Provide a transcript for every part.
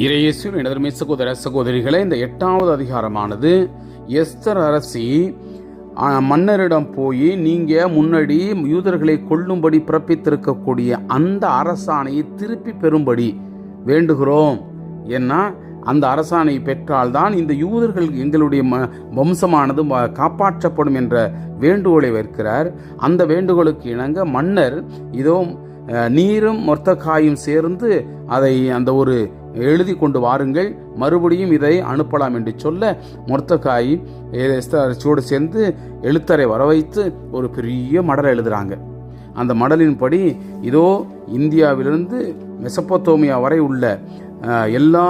இறையேசுவின் எனதருமை சகோதர சகோதரிகளே, இந்த 8வது அதிகாரமானது எஸ்தர் அரசி மன்னரிடம் போய் நீங்க முன்னாடி யூதர்களை கொல்லும்படி பிறப்பித்திருக்கக்கூடிய அந்த அரசாணையை திருப்பி பெறும்படி வேண்டுகிறோம். ஏன்னா அந்த அரசாணை பெற்றால்தான் இந்த யூதர்கள் எங்களுடைய வம்சமானது காப்பாற்றப்படும் என்ற வேண்டுகோளை வைக்கிறார். அந்த வேண்டுகோளுக்கு இணங்க மன்னர் இதோ நீரும் மொர்தெகாயும் சேர்ந்து அதை அந்த ஒரு எழுதி கொண்டு வாருங்கள், மறுபடியும் இதை அனுப்பலாம் என்று சொல்ல மொர்தெகாய் எஸ்தரோடு சேர்ந்து எழுத்தரை வர வைத்து ஒரு பெரிய மடல் எழுதுறாங்க. அந்த மடலின்படி இதோ இந்தியாவிலிருந்து மெசொப்பொத்தேமியா வரை உள்ள எல்லா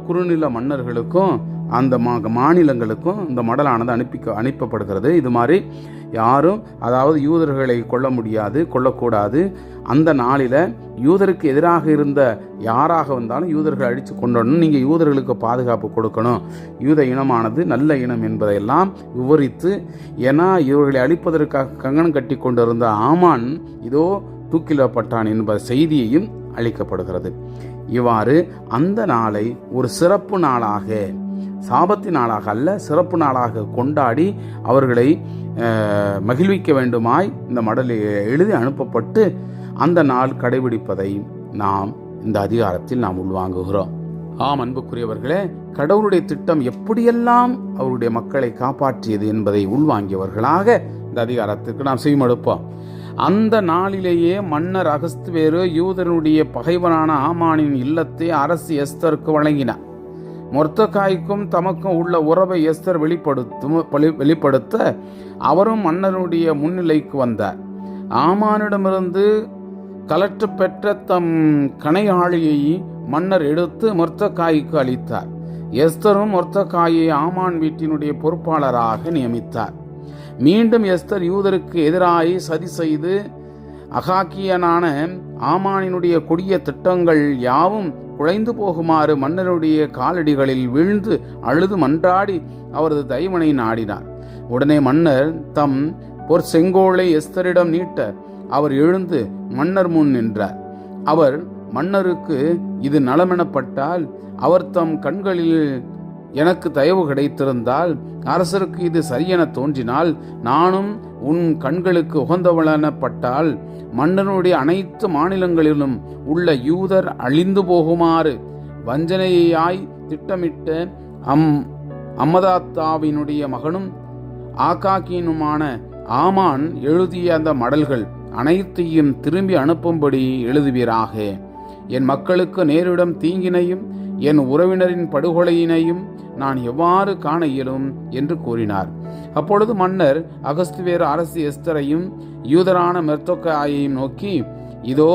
குறுநில மன்னர்களுக்கும் அந்த மாநிலங்களுக்கும் இந்த மடலானது அனுப்பப்படுகிறது. இது மாதிரி யாரும் அதாவது யூதர்களை கொல்லக்கூடாது. அந்த நாளில் யூதருக்கு எதிராக இருந்த யாராக வந்தாலும் யூதர்கள் அடித்து கொண்டணும், நீங்கள் யூதர்களுக்கு பாதுகாப்பு கொடுக்கணும், யூத இனமானது நல்ல இனம் என்பதையெல்லாம் விவரித்து, ஏன்னா இவர்களை அழிப்பதற்காக கங்கணம் கட்டி கொண்டிருந்த ஆமான் இதோ தூக்கிலிடப்பட்டான் என்ப செய்தியையும் அளிக்கப்படுகிறது. இவ்வாறு அந்த நாளை ஒரு சிறப்பு நாளாக, சாபத்து நாளாக அல்ல, சிறப்பு நாளாக கொண்டாடி அவர்களை மகிழ்விக்க வேண்டுமாய் இந்த மடலில் எழுதி அனுப்பப்பட்டு அந்த நாள் கடைபிடிப்பதை நாம் இந்த அதிகாரத்தில் நாம் உள்வாங்குகிறோம். ஆம் அன்புக்குரியவர்களே, கடவுளுடைய திட்டம் எப்படியெல்லாம் அவருடைய மக்களை காப்பாற்றியது என்பதை உள்வாங்கியவர்களாக இந்த அதிகாரத்திற்கு நாம் செய்மடுப்போம். அந்த நாளிலேயே மன்னர் அகஸ்துவேரு யூதனுடைய பகைவனான ஆமானின் இல்லத்தை அரசு எஸ்தருக்கு வழங்கினார். மொர்தெகாய்க்கும் தமக்கும் உள்ள உறவை எஸ்தர் வெளிப்படுத்த அவரும் மன்னனுடைய முன்னிலைக்கு வந்தார். ஆமானிடமிருந்து கலற்று பெற்ற தம் கணையாழியை மன்னர் எடுத்து மொர்தெகாய்க்கு அளித்தார். எஸ்தரும் மொர்தெகாயை ஆமான் வீட்டினுடைய பொறுப்பாளராக நியமித்தார். மீண்டும் எஸ்தர் யூதருக்கு எதிராக சதி செய்து அகாக்கியனான ஆமானினுடைய கொடிய திட்டங்கள் யாவும் குலைந்து போகுமாறு மன்னருடைய காலடிகளில் வீழ்ந்து அழுது மன்றாடி அவரது தயவனை நாடினார். உடனே மன்னர் தம் செங்கோலை எஸ்தரிடம் நீட்ட அவர் எழுந்து மன்னர் முன் நின்றார். அவர் மன்னருக்கு இது நலமெனப்பட்டால், அவர் தம் கண்களில் எனக்கு தயவு கிடைத்திருந்தால், அரசருக்கு இது சரியென தோன்றினால், நானும் உன் கண்களுக்கு உகந்தவளெனப்பட்டால், மன்னனுடைய அனைத்து மாநிலங்களிலும் உள்ள யூதர் அழிந்து போகுமாறு வஞ்சனையாய் திட்டமிட்ட அம்மதாத்தாவினுடைய மகனும் ஆகாக்கியனுமான ஆமான் எழுதிய அந்த மடல்கள் அனைத்தையும் திரும்பி அனுப்பும்படி எழுதுவீராக. என் மக்களுக்கு நேரிடும் தீங்கினையும் என் உறவினரின் படுகொலையினையும் நான் எவ்வாறு காண இயலும் என்று கூறினார். அப்பொழுது மன்னர் அகஸ்துவேரு அரசி எஸ்தரையும் யூதரான மொர்தெகாயையும் நோக்கி, இதோ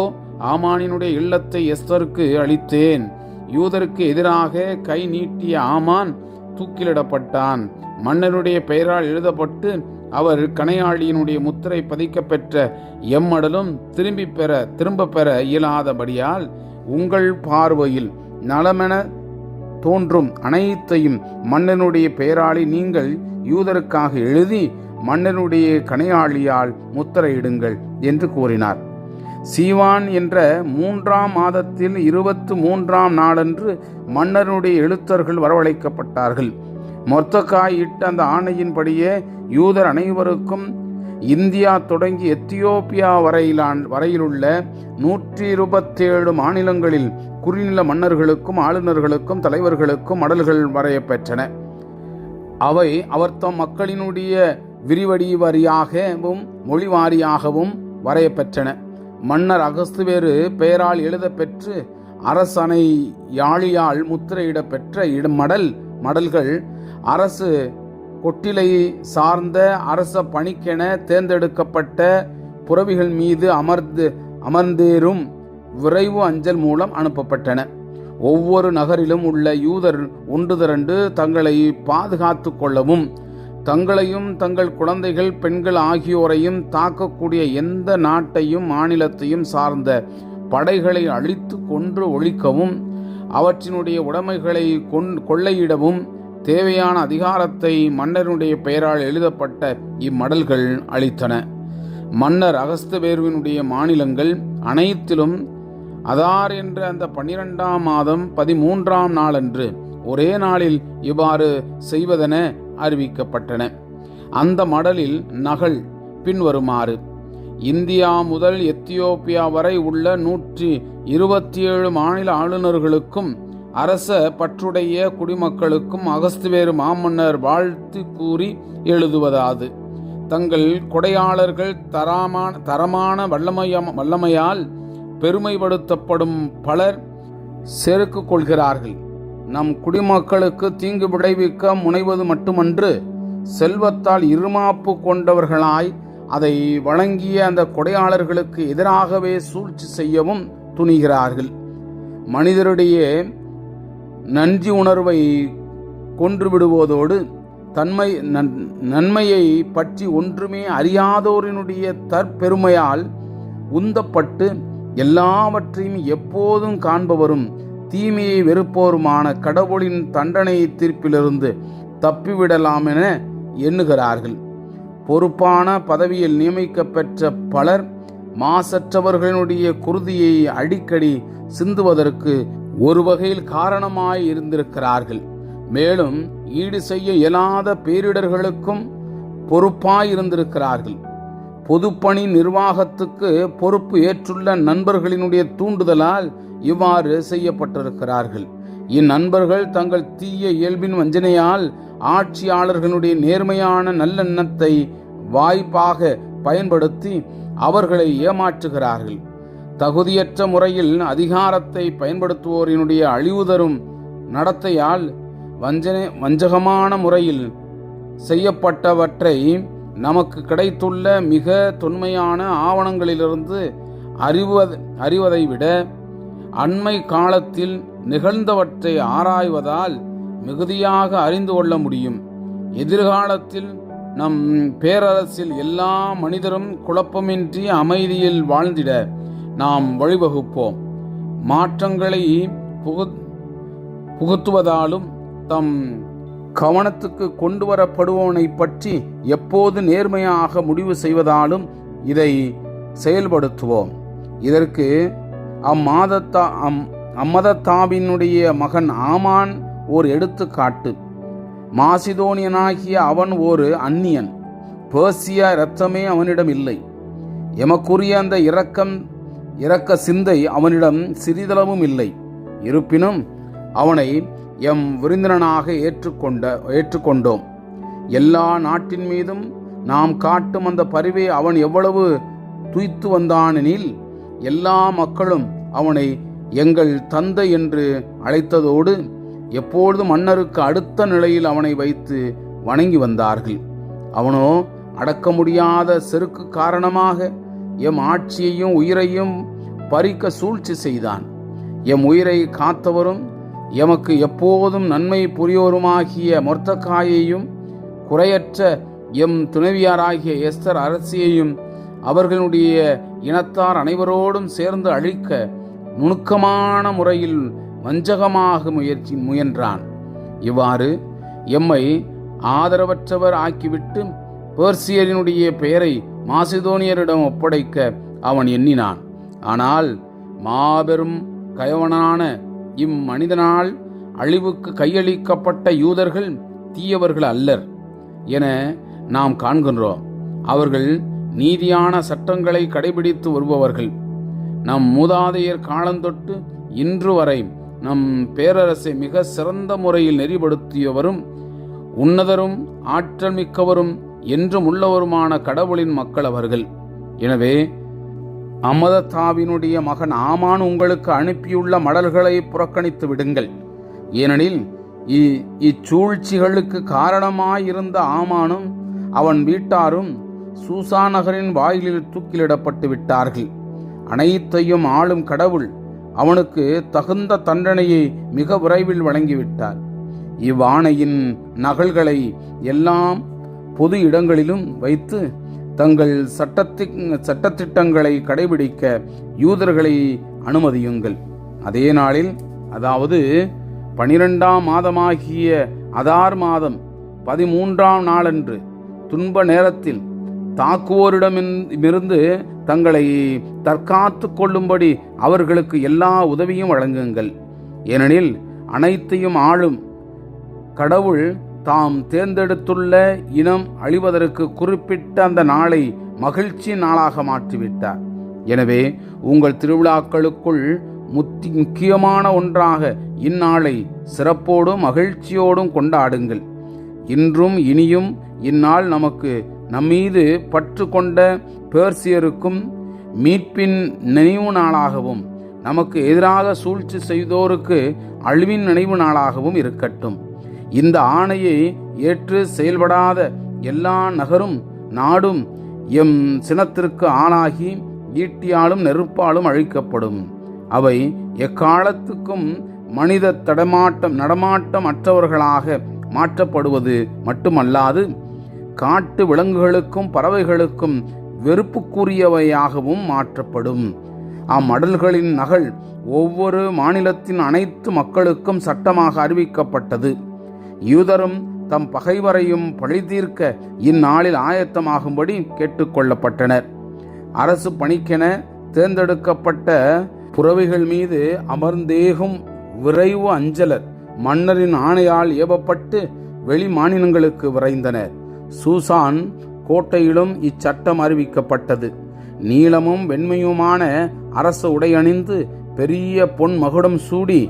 ஆமானினுடைய இல்லத்தை எஸ்தருக்கு அளித்தேன். யூதருக்கு எதிராக கை நீட்டிய ஆமான் தூக்கிலிடப்பட்டான். மன்னனுடைய பெயரால் எழுதப்பட்டு அவர் கணையாழியினுடைய முத்திரை பதிக்க பெற்ற எம்மடலும் திரும்ப பெற இயலாதபடியால் உங்கள் பார்வையில் நலமென தோன்றும் அனைத்தையும் மன்னனுடைய பெயராளி நீங்கள் யூதருக்காக எழுதி மன்னனுடைய கணையாழியால் முத்திரையிடுங்கள் என்று கூறினார். சீவான் என்ற 3ஆம் மாதத்தில் 23ஆம் நாளன்று மன்னனுடைய எழுத்தர்கள் வரவழைக்கப்பட்டார்கள். மொர்தெகாய் இட்ட அந்த ஆணையின்படியே யூதர் அனைவருக்கும் இந்தியா தொடங்கி எத்தியோப்பியா வரையிலுள்ள 127 மாநிலங்களில் குறுநில மன்னர்களுக்கும் ஆளுநர்களுக்கும் தலைவர்களுக்கும் மடல்கள் வரையப்பெற்றன. அவை அவர் தம் மக்களினுடைய விரிவடி வாரியாகவும் மொழி வாரியாகவும் வரையப்பெற்றன. மன்னர் அகஸ்துவேரு பெயரால் எழுத பெற்று அரசனை யாழியால் முத்திரையிட பெற்ற மடல்கள் அரசு கொட்டிலை சார்ந்த அரச பணிக்கென தேர்ந்தெடுக்கப்பட்ட புறவிகள் மீது அமர்ந்தேறும் விரைவு அஞ்சல் மூலம் அனுப்பப்பட்டன. ஒவ்வொரு நகரிலும் உள்ள யூதர் ஒன்று திரண்டு தங்களை பாதுகாத்து கொள்ளவும், தங்களையும் தங்கள் குழந்தைகள் பெண்கள் ஆகியோரையும் தாக்கக்கூடிய எந்த நாட்டையும் மாநிலத்தையும் சார்ந்த படைகளை அழித்து கொன்று ஒழிக்கவும், அவற்றினுடைய உடைமைகளை கொள்ளையிடவும் தேவையான அதிகாரத்தை மன்னருடைய பெயரால் எழுதப்பட்ட இம்மடல்கள் அளித்தன. மன்னர் அகஸ்துவேருவினுடைய மாநிலங்கள் அனைத்திலும் அதார் என்ற அந்த 12ஆம் மாதம் 13ஆம் நாளன்று ஒரே நாளில் இவ்வாறு செய்வதென அறிவிக்கப்பட்டன. அந்த மடலில் நகல் பின்வருமாறு: இந்தியா முதல் எத்தியோப்பியா வரை உள்ள 127 மாநில ஆளுநர்களுக்கும் அரச பற்றுடைய குடிமக்களுக்கும் அகஸ்துவேறு மாமன்னர் வாழ்த்து கூறி எழுதுவதாவது: தங்கள் கொடையாளர்கள் தரமான வல்லமையால் பெருமைப்படுத்தப்படும் பலர் செருக்கு கொள்கிறார்கள். நம் குடிமக்களுக்கு தீங்கு விளைவிக்க முனைவது மட்டுமன்று, செல்வத்தால் இருமாப்பு கொண்டவர்களாய் அதை வழங்கிய அந்த கொடையாளர்களுக்கு எதிராகவே சூழ்ச்சி செய்யவும் துணிகிறார்கள். மனிதருடைய நன்றி உணர்வை கொன்றுவிடுவதோடு நன்மையை பற்றி ஒன்றுமே அறியாதோரினுடைய தற்பெருமையால் உந்தப்பட்டு எல்லாவற்றையும் எப்போதும் காண்பவரும் தீமையை வெறுப்போருமான கடவுளின் தண்டனை தீர்ப்பிலிருந்து தப்பிவிடலாம் என எண்ணுகிறார்கள். பொறுப்பான பதவியில் நியமிக்கப்பெற்ற பலர் மாசற்றவர்களுடைய குருதியை அடிக்கடி சிந்துவதற்கு ஒரு வகையில் காரணமாய் இருந்திருக்கிறார்கள். மேலும் ஈடு செய்ய இயலாத பேரிடர்களுக்கும் பொறுப்பாய் இருந்திருக்கிறார்கள். பொதுப்பணி நிர்வாகத்துக்கு பொறுப்பு ஏற்றுள்ள நண்பர்களினுடைய தூண்டுதலால் இவ்வாறு செய்யப்பட்டிருக்கிறார்கள். இந்நண்பர்கள் தங்கள் தீய இயல்பின் வஞ்சனையால் ஆட்சியாளர்களுடைய நேர்மையான நல்லெண்ணத்தை வாய்ப்பாக பயன்படுத்தி அவர்களை ஏமாற்றுகிறார்கள். தகுதியற்ற முறையில் அதிகாரத்தை பயன்படுத்துவோரினுடைய அழிவு தரும் நடத்தையால் வஞ்சகமான முறையில் செய்யப்பட்டவற்றை நமக்கு கிடைத்துள்ள மிக தொன்மையான ஆவணங்களிலிருந்து அறிவதை விட அண்மை காலத்தில் நிகழ்ந்தவற்றை ஆராய்வதால் மிகுதியாக அறிந்து கொள்ள முடியும். எதிர்காலத்தில் நம் பேரரசில் எல்லா மனிதரும் குழப்பமின்றி அமைதியில் வாழ்ந்திட நாம் வழிவகுப்போம். மாற்றங்களை புகுத்துவதாலும் தம் கவனத்துக்கு கொண்டு வரப்படுவோனை பற்றி எப்போது நேர்மையாக முடிவு செய்வதாலும் இதை செயல்படுத்துவோம். இதற்கு அம்மதத்தாவினுடைய மகன் ஆமான் ஓர் எடுத்துக்காட்டு. மாசிதோனியனாகிய அவன் ஒரு அந்நியன். பேர்சிய இரத்தமே அவனிடம் இல்லை. எமக்குரிய அந்த இரக்க சிந்தை அவனிடம் சிறிதளவும் இல்லை. இருப்பினும் அவனை எம் விருந்தினனாக ஏற்றுக்கொண்டோம். எல்லா நாட்டின் மீதும் நாம் காட்டும் அந்த பரிவை அவன் எவ்வளவு துய்த்து வந்தானெனில், எல்லா மக்களும் அவனை எங்கள் தந்தை என்று அழைத்ததோடு எப்பொழுதும் மன்னருக்கு அடுத்த நிலையில் அவனை வைத்து வணங்கி வந்தார்கள். அவனோ அடக்க முடியாத செருக்கு காரணமாக எம் ஆட்சியையும் உயிரையும் பறிக்க சூழ்ச்சி செய்தான். எம் உயிரை காத்தவரும் எமக்கு எப்போதும் நன்மை புரியோருமாகிய மொர்தெகாயையும் குறையற்ற எம் துணைவியாராகிய எஸ்தர் அரசியையும் அவர்களுடைய இனத்தார் அனைவரோடும் சேர்ந்து அழிக்க நுணுக்கமான முறையில் வஞ்சகமாக முயன்றான். இவ்வாறு எம்மை ஆதரவற்றவர் ஆக்கிவிட்டு பேர்சியரினுடைய பெயரை மாசிதோனியரிடம் ஒப்படைக்க அவன் எண்ணினான். ஆனால் மாபெரும் கயவனான இம்மனிதனால் அழிவுக்கு கையளிக்கப்பட்ட யூதர்கள் தீயவர்கள் அல்லர் என நாம் காண்கின்றோம். அவர்கள் நீதியான சட்டங்களை கடைபிடித்து வருபவர்கள். நம் மூதாதையர் காலந்தொட்டு இன்று வரை நம் பேரரசை மிக சிறந்த முறையில் நெறிப்படுத்தியவரும் உன்னதரும் ஆற்றல் மிக்கவரும் என்றும் உள்ளவருமான கடவுளின் மக்கள் அவர்கள். எனவே அம்மதத்தாவினுடைய மகன் ஆமான் உங்களுக்கு அனுப்பியுள்ள மடல்களை புறக்கணித்து விடுங்கள். ஏனெனில் இச்சூழ்ச்சிகளுக்கு காரணமாயிருந்த ஆமானும் அவன் வீட்டாரும் சூசா நகரின் வாயிலில் தூக்கிலிடப்பட்டு விட்டார்கள். அனைத்தையும் ஆளும் கடவுள் அவனுக்கு தகுந்த தண்டனையை மிக விரைவில் வழங்கிவிட்டார். இவ்வாணையின் நகல்களை எல்லாம் பொது இடங்களிலும் வைத்து தங்கள் சட்டத்திட்டங்களை கடைபிடிக்க யூதர்களை அனுமதியுங்கள். அதே நாளில், அதாவது 12ஆம் மாதமாகிய அதார் மாதம் 13ஆம் நாளன்று துன்ப நேரத்தில் தாக்குவோரிடமிருந்து தங்களை தற்காத்து கொள்ளும்படி அவர்களுக்கு எல்லா உதவியும் வழங்குங்கள். ஏனெனில் அனைத்தையும் ஆளும் கடவுள் தாம் தேர்ந்தெடுத்துள்ள இனம் அழிவதற்கு குறிப்பிட்ட அந்த நாளை மகிழ்ச்சி நாளாக மாற்றிவிட்டார். எனவே உங்கள் திருவிழாக்களுக்குள் முக்கியமான ஒன்றாக இந்நாளை சிறப்போடும் மகிழ்ச்சியோடும் கொண்டாடுங்கள். இன்றும் இனியும் இந்நாள் நமக்கு நம்மீது பற்று கொண்ட பேர்சியருக்கும் மீட்பின் நினைவு நாளாகவும் நமக்கு எதிராக சூழ்ச்சி செய்தோருக்கு அழிவின் நினைவு நாளாகவும் இருக்கட்டும். இந்த ஆணையை ஏற்று செயல்படாத எல்லா நகரும் நாடும் எம் சினத்திற்கு ஆளாகி ஈட்டியாலும் நெருப்பாலும் அழிக்கப்படும். அவை எக்காலத்துக்கும் மனித நடமாட்டம் அற்றவர்களாக மாற்றப்படுவது மட்டுமல்லாது காட்டு விலங்குகளுக்கும் பறவைகளுக்கும் வெறுப்புக்குரியவையாகவும் மாற்றப்படும். அம்மடல்களின் நகல் ஒவ்வொரு மாநிலத்தின் அனைத்து மக்களுக்கும் சட்டமாக அறிவிக்கப்பட்டது. யூதரும் தம் பகைவரையும் பழிதீர்க்க இந்நாளில் ஆயத்தமாகும்படி கேட்டுக்கொள்ளப்பட்டனர். அரசு பணிக்கென தேர்ந்தெடுக்கப்பட்ட புறவிகள் மீது அமர்ந்தேகும் விரைவு அஞ்சலர் மன்னரின் ஆணையால் ஏவப்பட்டு வெளி மாநிலங்களுக்கு விரைந்தனர். சூசான் கோட்டையிலும் இச்சட்டம் அறிவிக்கப்பட்டது. நீளமும் வெண்மையுமான அரச உடையணிந்து பெரிய பொன் மகுடம் சூடி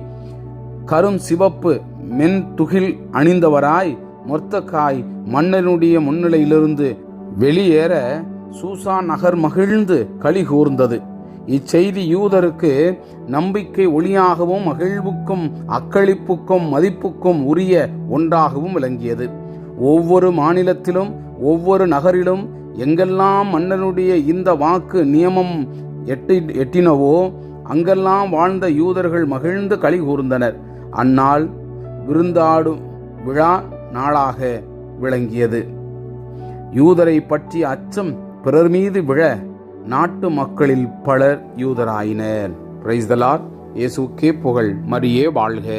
கரும் சிவப்பு மென் துகில் அணிந்தவராய் மொர்தெகாய் மன்னனுடைய முன்னிலையிலிருந்து வெளியேற சூசான் நகர் மகிழ்ந்து களி கூர்ந்தது. இச்செய்தி யூதருக்கு நம்பிக்கை ஒளியாகவும் மகிழ்வுக்கும் அக்களிப்புக்கும் மதிப்புக்கும் உரிய ஒன்றாகவும் விளங்கியது. ஒவ்வொரு மாநிலத்திலும் ஒவ்வொரு நகரிலும் எங்கெல்லாம் மன்னனுடைய இந்த வாக்கு நியமம் எட்டினவோ அங்கெல்லாம் வாழ்ந்த யூதர்கள் மகிழ்ந்து களி கூர்ந்தனர். அந்நாள் விருந்தாடும் விழா நாளாக விளங்கியது. யூதரை பற்றிய அச்சம் பிறர் மீது விழ நாட்டு மக்களில் பலர் யூதராயினர். Praise the Lord. இயேசுவுக்கே புகழ். மரியே வாழ்க.